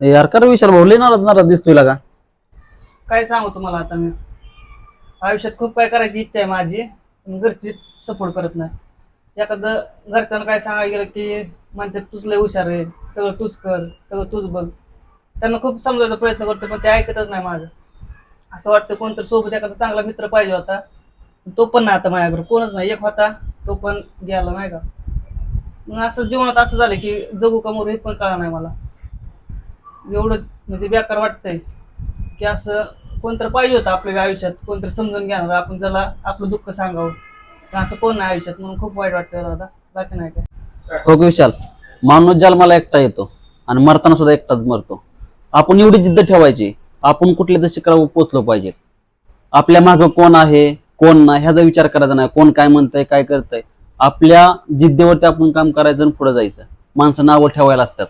यार कर विशाल भाऊ लय नाराज दिसतोय का? काय सांगू तुम्हाला आता मी आयुष्यात खूप काय करायची इच्छा आहे माझी, पण घरची सपोर्ट करत नाही. एखादं घरच्यांना काय सांगायला गेलं की म्हणते तूच लय हुशार आहे, सगळं तूच कर, सगळं तूच बघ. त्यांना खूप समजायचा प्रयत्न करतो पण ते ऐकतच नाही माझं. असं वाटतं कोणतरी सोबत एखादा चांगला मित्र पाहिजे होता, तो पण नाही आता माझ्याकडे, कोणच नाही. एक होता तो पण गेला नाही का. मग असं जीवनात असं झालं की जगू का मरू हे पण कळलं नाही मला. एवढं म्हणजे बेकार वाटतंय की असं कोणतरी पाहिजे होतं आपल्या आयुष्यात, कोणतरी समजून घेणार, आपण ज्याला आपलं दुःख सांगावं. पण असं कोण नाही आयुष्यात, म्हणून खूप वाईट वाटतं दादा. बाकी नाही काय. हो की विशाल, माणूस जन्माला एकटा येतो आणि मरताना सुद्धा एकटाच मरतो. आपण एवढी जिद्द ठेवायची, आपण कुठल्या तरी शिखरावर पोहोचलो पाहिजे. आपल्या मागं कोण आहे कोण नाही ह्याचा विचार करायचा नाही, कोण काय म्हणतंय काय करतंय. आपल्या जिद्दीवरती आपण काम करायचं आणि पुढे जायचं. माणसं नावं ठेवायला असतात.